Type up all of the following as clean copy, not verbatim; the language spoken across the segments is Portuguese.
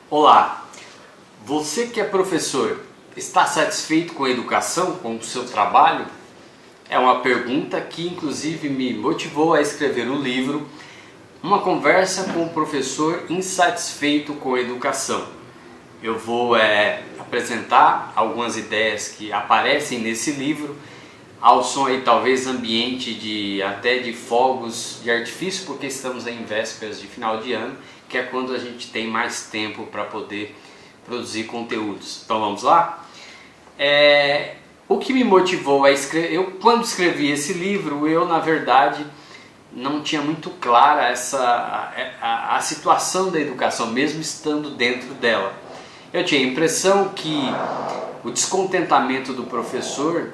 Olá, você que é professor, está satisfeito com a educação, com o seu trabalho? É uma pergunta que inclusive me motivou a escrever o livro Uma Conversa com o Professor Insatisfeito com a Educação. Eu vou apresentar algumas ideias que aparecem nesse livro, ao som aí talvez ambiente até de fogos de artifício, porque estamos em vésperas de final de ano, que é quando a gente tem mais tempo para poder produzir conteúdos. Então vamos lá? O que me motivou a escrever, quando escrevi esse livro, eu na verdade não tinha muito clara a situação da educação, mesmo estando dentro dela. Eu tinha a impressão que o descontentamento do professor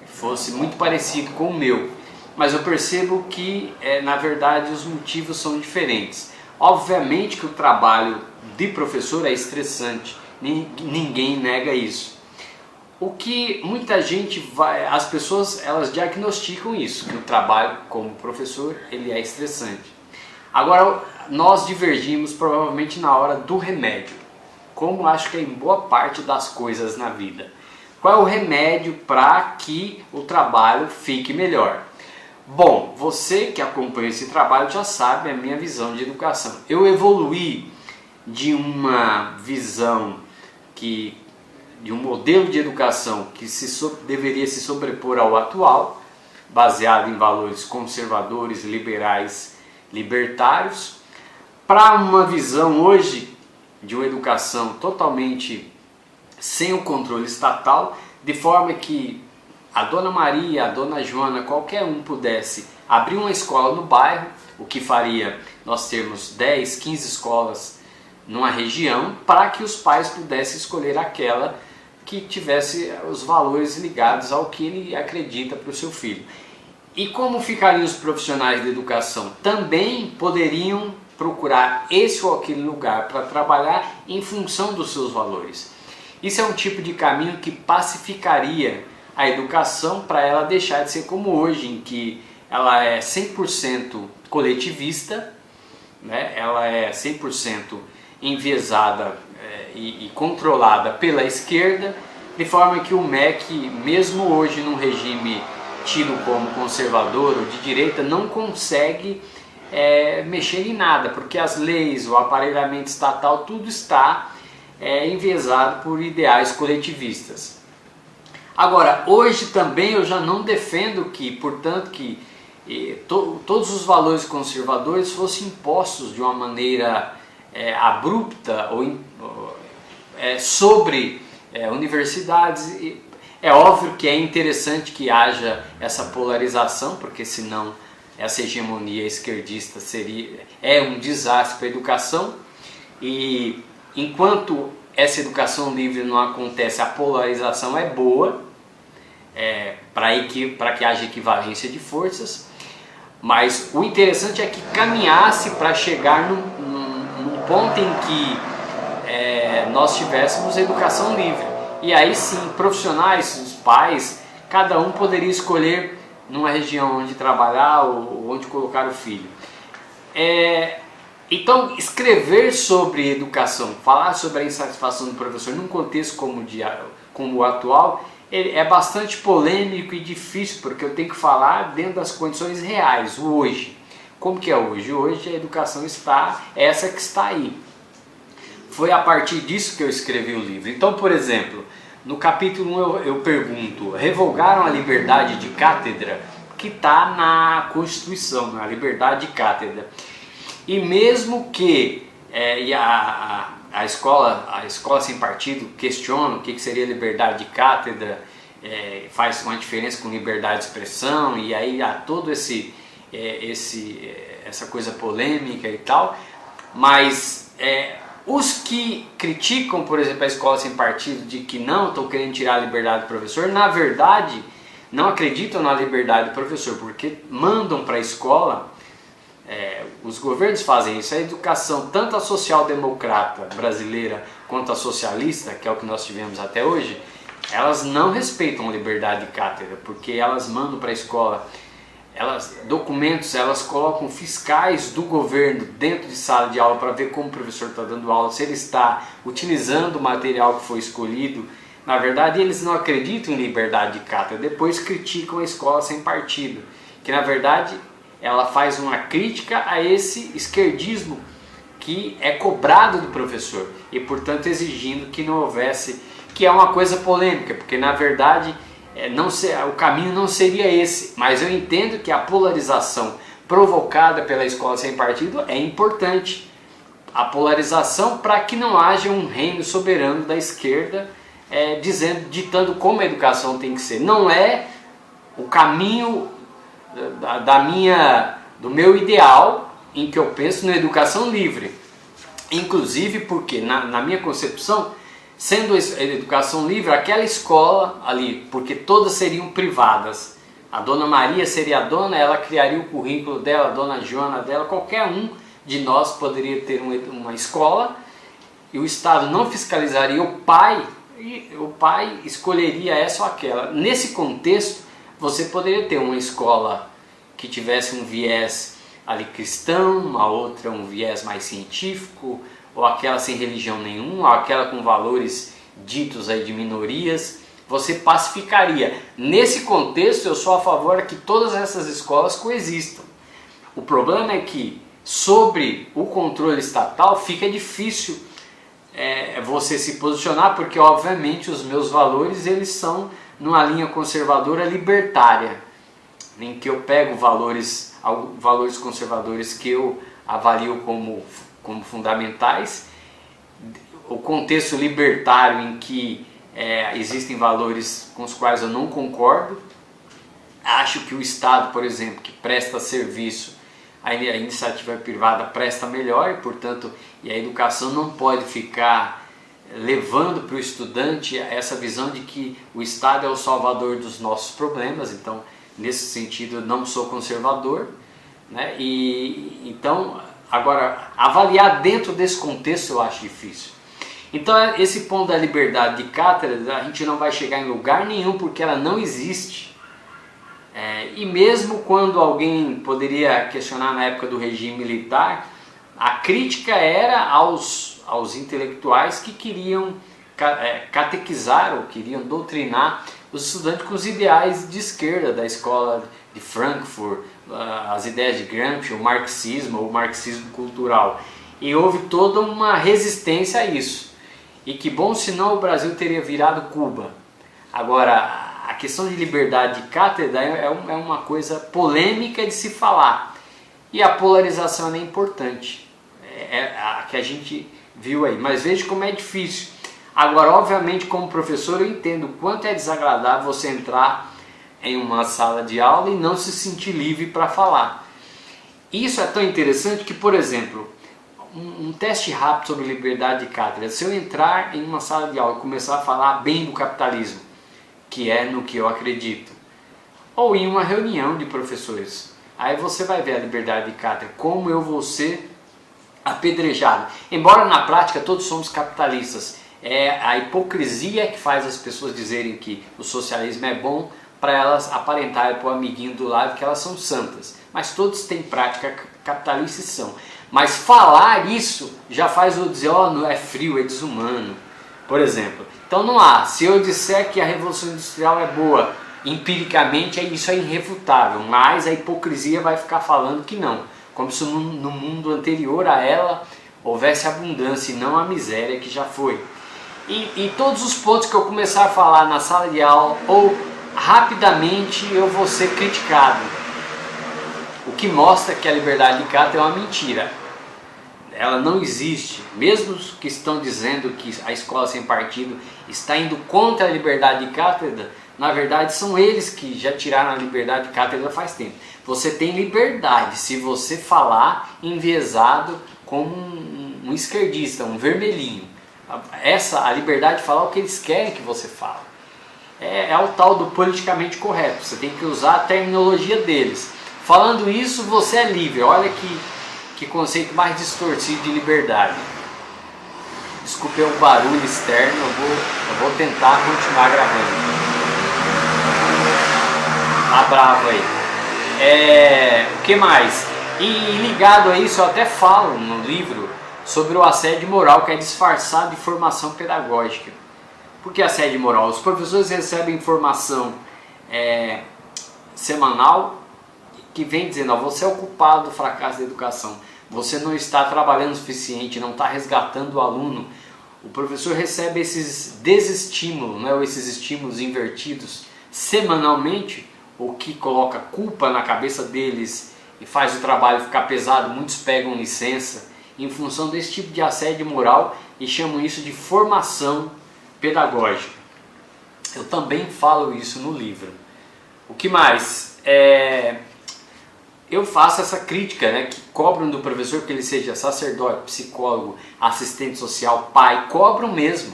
fosse muito parecido com o meu, mas eu percebo que na verdade os motivos são diferentes. Obviamente que o trabalho de professor é estressante, ninguém nega isso. O que muita gente as pessoas elas diagnosticam isso, que o trabalho como professor ele é estressante. Agora nós divergimos provavelmente na hora do remédio, como acho que é em boa parte das coisas na vida. Qual é o remédio para que o trabalho fique melhor? Bom, você que acompanha esse trabalho já sabe a minha visão de educação. Eu evoluí de uma visão de um modelo de educação que deveria se sobrepor ao atual, baseado em valores conservadores, liberais, libertários, para uma visão hoje de uma educação totalmente sem o controle estatal, de forma que a Dona Maria, a Dona Joana, qualquer um pudesse abrir uma escola no bairro, o que faria nós termos 10, 15 escolas numa região, para que os pais pudessem escolher aquela que tivesse os valores ligados ao que ele acredita para o seu filho. E como ficariam os profissionais da educação? Também poderiam procurar esse ou aquele lugar para trabalhar em função dos seus valores. Isso é um tipo de caminho que pacificaria a educação para ela deixar de ser como hoje, em que ela é 100% coletivista, né? Ela é 100% enviesada e controlada pela esquerda, de forma que o MEC, mesmo hoje num regime tido como conservador ou de direita, não consegue mexer em nada, porque as leis, o aparelhamento estatal, tudo está enviesado por ideais coletivistas. Agora, hoje também eu já não defendo que, portanto, que todos os valores conservadores fossem impostos de uma maneira abrupta ou sobre universidades. É óbvio que é interessante que haja essa polarização, porque senão essa hegemonia esquerdista é um desastre para a educação, e enquanto essa educação livre não acontece, a polarização é boa, para que haja equivalência de forças, mas o interessante é que caminhasse para chegar num ponto em que nós tivéssemos educação livre. E aí sim, profissionais, os pais, cada um poderia escolher numa região onde trabalhar ou onde colocar o filho. Então, escrever sobre educação, falar sobre a insatisfação do professor num contexto como o atual, é bastante polêmico e difícil, porque eu tenho que falar dentro das condições reais, o hoje. Como que é hoje? Hoje a educação essa que está aí. Foi a partir disso que eu escrevi o livro. Então, por exemplo, no capítulo 1 eu pergunto: revogaram a liberdade de cátedra? Que está na Constituição, na liberdade de cátedra. E mesmo que a escola sem partido questiona o que seria liberdade de cátedra, faz uma diferença com liberdade de expressão, e aí há todo essa coisa polêmica e tal, mas os que criticam, por exemplo, a escola sem partido, de que não estão querendo tirar a liberdade do professor, na verdade não acreditam na liberdade do professor, porque mandam para a escola. Os governos fazem isso. A educação, tanto a social-democrata brasileira quanto a socialista, que é o que nós tivemos até hoje, elas não respeitam a liberdade de cátedra, porque elas mandam para a escola documentos, elas colocam fiscais do governo dentro de sala de aula para ver como o professor está dando aula, se ele está utilizando o material que foi escolhido. Na verdade, eles não acreditam em liberdade de cátedra, depois criticam a escola sem partido, que na verdade ela faz uma crítica a esse esquerdismo que é cobrado do professor e, portanto, exigindo que não houvesse, que é uma coisa polêmica, porque na verdade o caminho não seria esse, mas eu entendo que a polarização provocada pela escola sem partido é importante. A polarização para que não haja um reino soberano da esquerda ditando como a educação tem que ser. Não é o caminho do meu ideal, em que eu penso na educação livre. Inclusive porque, na minha concepção, sendo a educação livre, aquela escola ali, porque todas seriam privadas. A Dona Maria seria a dona, ela criaria o currículo dela, a Dona Joana dela, qualquer um de nós poderia ter uma escola, e o Estado não fiscalizaria o pai, e o pai escolheria essa ou aquela. Nesse contexto, você poderia ter uma escola que tivesse um viés ali cristão, a outra um viés mais científico, ou aquela sem religião nenhuma, ou aquela com valores ditos aí de minorias. Você pacificaria. Nesse contexto, eu sou a favor que todas essas escolas coexistam. O problema é que, sobre o controle estatal, fica difícil você se posicionar, porque obviamente os meus valores eles são numa linha conservadora libertária, em que eu pego valores conservadores que eu avalio como fundamentais, o contexto libertário em que existem valores com os quais eu não concordo. Acho que o Estado, por exemplo, que presta serviço, a iniciativa privada presta melhor, e portanto a educação não pode ficar levando para o estudante essa visão de que o Estado é o salvador dos nossos problemas. Então, nesse sentido, eu não sou conservador, né? E então, agora, avaliar dentro desse contexto eu acho difícil. Então, esse ponto da liberdade de cátedra, a gente não vai chegar em lugar nenhum, porque ela não existe. E mesmo quando alguém poderia questionar na época do regime militar, a crítica era aos intelectuais que queriam catequizar ou queriam doutrinar os estudantes com os ideais de esquerda da escola de Frankfurt, as ideias de Gramsci, o marxismo cultural. E houve toda uma resistência a isso. E que bom, senão o Brasil teria virado Cuba. Agora, a questão de liberdade de cátedra é uma coisa polêmica de se falar. E a polarização é importante. A que a gente viu aí. Mas veja como é difícil. Agora, obviamente, como professor, eu entendo o quanto é desagradável você entrar em uma sala de aula e não se sentir livre para falar. Isso é tão interessante que, por exemplo, um teste rápido sobre liberdade de cátedra. Se eu entrar em uma sala de aula e começar a falar bem do capitalismo, que é no que eu acredito, ou em uma reunião de professores, aí você vai ver a liberdade de cátedra, como eu vou ser apedrejado. Embora na prática todos somos capitalistas, é a hipocrisia que faz as pessoas dizerem que o socialismo é bom para elas aparentarem para o amiguinho do lado que elas são santas. Mas todos têm prática capitalista e são. Mas falar isso já faz eu dizer, não é frio, é desumano, por exemplo. Então não há. Se eu disser que a Revolução Industrial é boa, empiricamente isso é irrefutável, mas a hipocrisia vai ficar falando que não. Como se no mundo anterior a ela houvesse abundância e não a miséria que já foi. E todos os pontos que eu começar a falar na sala de aula, ou rapidamente eu vou ser criticado. O que mostra que a liberdade de cátedra é uma mentira. Ela não existe. Mesmo os que estão dizendo que a escola sem partido está indo contra a liberdade de cátedra, na verdade são eles que já tiraram a liberdade de cátedra faz tempo. Você tem liberdade se você falar enviesado como um esquerdista, um vermelhinho. A liberdade de falar o que eles querem que você fale. É o tal do politicamente correto. Você tem que usar a terminologia deles. Falando isso, você é livre. Olha que conceito mais distorcido de liberdade. Desculpe o barulho externo, eu vou tentar continuar gravando. Tá bravo aí. O que mais? E ligado a isso, eu até falo no livro sobre o assédio moral, que é disfarçado de formação pedagógica. Por que assédio moral? Os professores recebem informação semanal que vem dizendo: ó, você é o culpado do fracasso da educação, você não está trabalhando o suficiente, não está resgatando o aluno. O professor recebe esses desestímulos, né, ou esses estímulos invertidos semanalmente, o que coloca culpa na cabeça deles e faz o trabalho ficar pesado. Muitos pegam licença em função desse tipo de assédio moral e chamam isso de formação pedagógica. Eu também falo isso no livro. O que mais? Eu faço essa crítica, né, que cobram do professor que ele seja sacerdote, psicólogo, assistente social, pai, cobram mesmo.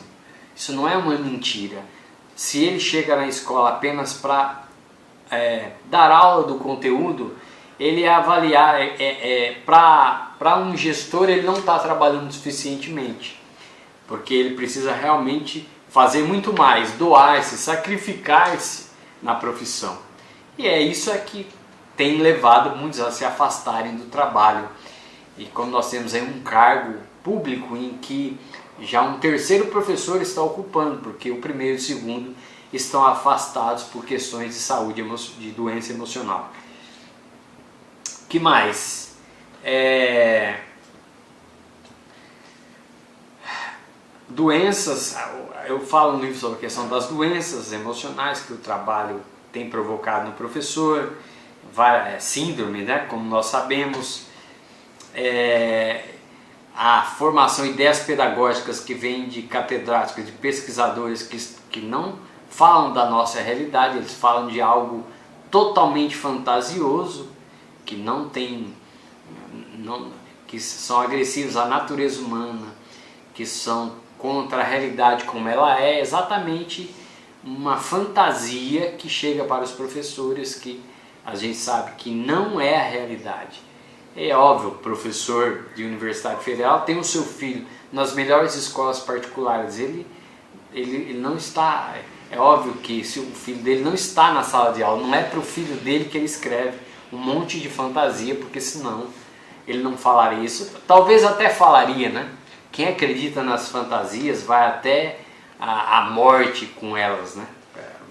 Isso não é uma mentira. Se ele chega na escola apenas para dar aula do conteúdo, ele é avaliar, para um gestor ele não está trabalhando suficientemente, porque ele precisa realmente fazer muito mais, doar-se, sacrificar-se na profissão. E é isso que tem levado muitos a se afastarem do trabalho. E como nós temos aí um cargo público em que já um terceiro professor está ocupando, porque o primeiro e o segundo estão afastados por questões de saúde, de doença emocional. O que mais? Doenças, eu falo no livro sobre a questão das doenças emocionais que o trabalho tem provocado no professor, síndrome, né, como nós sabemos, a formação, ideias pedagógicas que vêm de catedráticos, de pesquisadores que não falam da nossa realidade, eles falam de algo totalmente fantasioso, que que são agressivos à natureza humana, que são contra a realidade como ela é, exatamente uma fantasia que chega para os professores, que a gente sabe que não é a realidade. É óbvio, o professor de universidade federal tem o seu filho nas melhores escolas particulares, ele não está, é óbvio que se o filho dele não está na sala de aula, não é para o filho dele que ele escreve um monte de fantasia, porque senão ele não falaria isso. Talvez até falaria, né? Quem acredita nas fantasias vai até a morte com elas, né?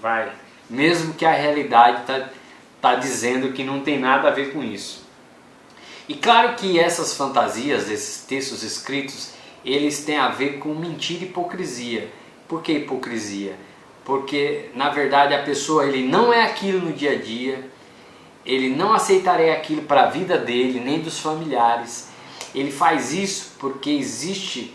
Vai, mesmo que a realidade tá dizendo que não tem nada a ver com isso. E claro que essas fantasias, esses textos escritos, eles têm a ver com mentira e hipocrisia. Por que hipocrisia? Porque na verdade a pessoa, ele não é aquilo no dia a dia, ele não aceitaria aquilo para a vida dele, nem dos familiares. Ele faz isso porque existe,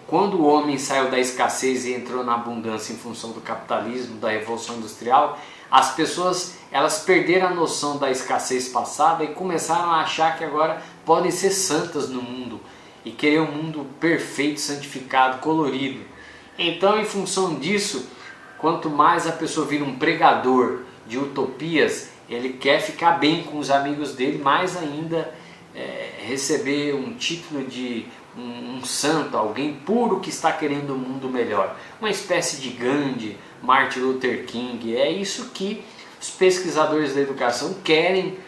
quando o homem saiu da escassez e entrou na abundância em função do capitalismo, da revolução industrial, as pessoas, elas perderam a noção da escassez passada e começaram a achar que agora podem ser santas no mundo e querer um mundo perfeito, santificado, colorido. Então, em função disso, quanto mais a pessoa vira um pregador de utopias, ele quer ficar bem com os amigos dele, mais ainda receber um título de um santo, alguém puro que está querendo um mundo melhor. Uma espécie de Gandhi, Martin Luther King. É isso que os pesquisadores da educação querem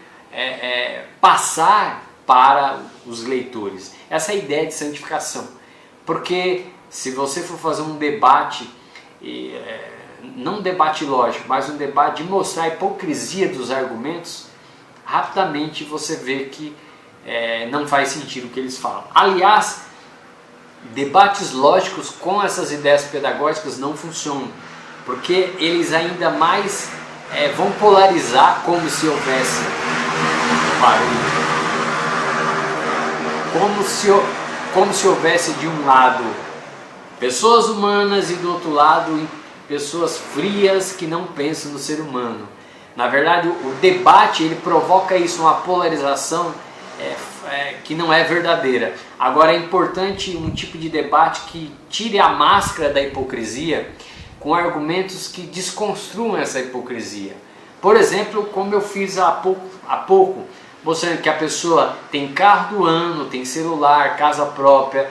passar para os leitores. Essa é a ideia de santificação. Porque se você for fazer um debate, não um debate lógico, mas um debate de mostrar a hipocrisia dos argumentos, rapidamente você vê que não faz sentido o que eles falam. Aliás, debates lógicos com essas ideias pedagógicas não funcionam, porque eles ainda mais vão polarizar, como se houvesse barulho, como se houvesse de um lado pessoas humanas e do outro lado pessoas frias que não pensam no ser humano. Na verdade, o debate ele provoca isso, uma polarização que não é verdadeira. Agora é importante um tipo de debate que tire a máscara da hipocrisia com argumentos que desconstruam essa hipocrisia. Por exemplo, como eu fiz há pouco, mostrando que a pessoa tem carro do ano, tem celular, casa própria,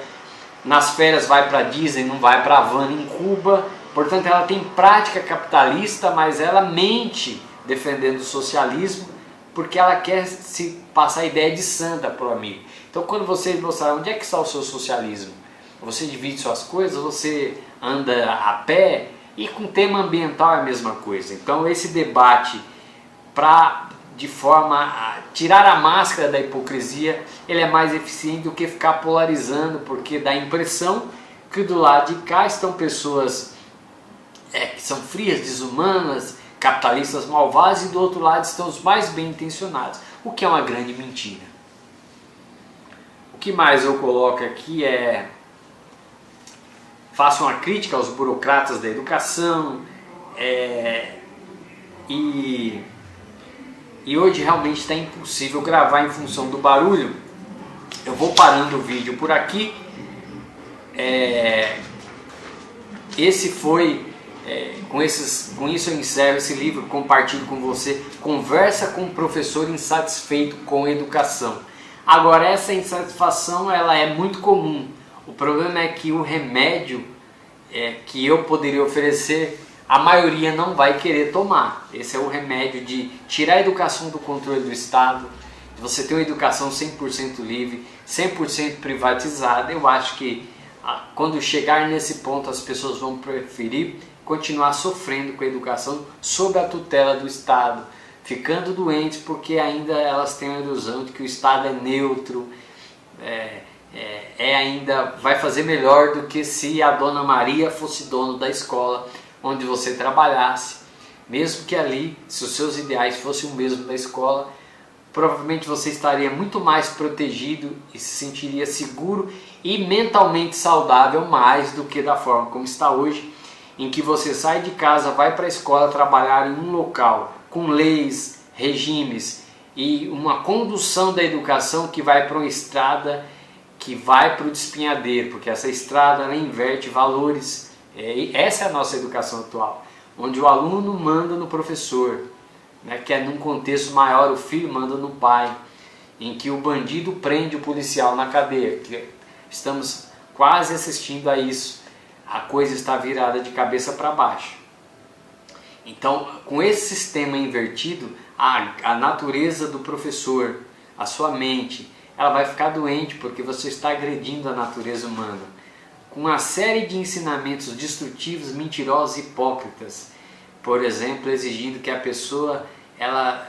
nas férias vai para Disney, não vai para Havana em Cuba, portanto ela tem prática capitalista, mas ela mente defendendo o socialismo, porque ela quer se passar a ideia de santa para o amigo. Então quando você mostrar onde é que está o seu socialismo, você divide suas coisas, você anda a pé, e com tema ambiental é a mesma coisa. Então esse debate, de forma a tirar a máscara da hipocrisia, ele é mais eficiente do que ficar polarizando, porque dá a impressão que do lado de cá estão pessoas que são frias, desumanas, capitalistas malvados, e do outro lado estão os mais bem intencionados, o que é uma grande mentira. O que mais eu coloco aqui é: faço uma crítica aos burocratas da educação, e hoje realmente está impossível gravar em função do barulho. Eu vou parando o vídeo por aqui. Esse foi, com isso eu encerro esse livro, compartilho com você, Conversa com um Professor Insatisfeito com a Educação. Agora, essa insatisfação ela é muito comum. O problema é que o remédio que eu poderia oferecer, a maioria não vai querer tomar. Esse é o remédio de tirar a educação do controle do Estado, de você ter uma educação 100% livre, 100% privatizada. Eu acho que quando chegar nesse ponto, as pessoas vão preferir continuar sofrendo com a educação sob a tutela do Estado, ficando doentes porque ainda elas têm a ilusão de que o Estado é neutro, ainda vai fazer melhor do que se a Dona Maria fosse dono da escola onde você trabalhasse. Mesmo que ali, se os seus ideais fossem o mesmo da escola, provavelmente você estaria muito mais protegido e se sentiria seguro e mentalmente saudável mais do que da forma como está hoje, em que você sai de casa, vai para a escola trabalhar em um local com leis, regimes e uma condução da educação que vai para uma estrada que vai para o despenhadeiro, porque essa estrada ela inverte valores. Essa é a nossa educação atual, onde o aluno manda no professor, que é num contexto maior, o filho manda no pai, em que o bandido prende o policial na cadeia. Estamos quase assistindo a isso, a coisa está virada de cabeça para baixo. Então, com esse sistema invertido, a natureza do professor, a sua mente, ela vai ficar doente porque você está agredindo a natureza humana, com uma série de ensinamentos destrutivos, mentirosos e hipócritas. Por exemplo, exigindo que a pessoa ela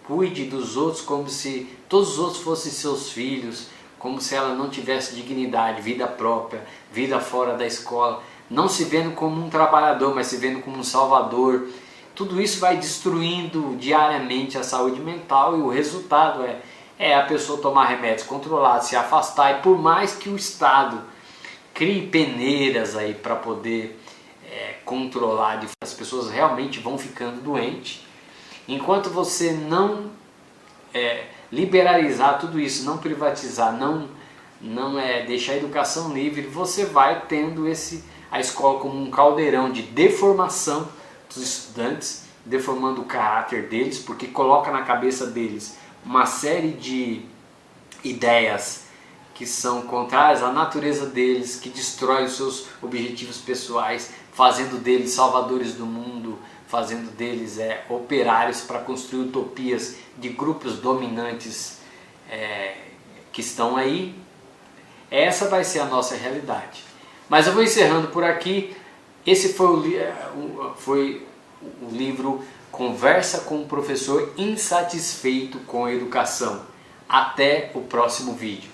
cuide dos outros como se todos os outros fossem seus filhos, como se ela não tivesse dignidade, vida própria, vida fora da escola, não se vendo como um trabalhador, mas se vendo como um salvador. Tudo isso vai destruindo diariamente a saúde mental, e o resultado é a pessoa tomar remédios controlados, se afastar, e por mais que o Estado crie peneiras aí para poder controlar, as pessoas realmente vão ficando doentes. Enquanto você não liberalizar tudo isso, não privatizar, não deixar a educação livre, você vai tendo a escola como um caldeirão de deformação dos estudantes, deformando o caráter deles, porque coloca na cabeça deles uma série de ideias que são contrárias à natureza deles, que destrói os seus objetivos pessoais, fazendo deles salvadores do mundo, fazendo deles operários para construir utopias de grupos dominantes que estão aí. Essa vai ser a nossa realidade. Mas eu vou encerrando por aqui. Esse foi o livro Conversa com um Professor Insatisfeito com a Educação. Até o próximo vídeo.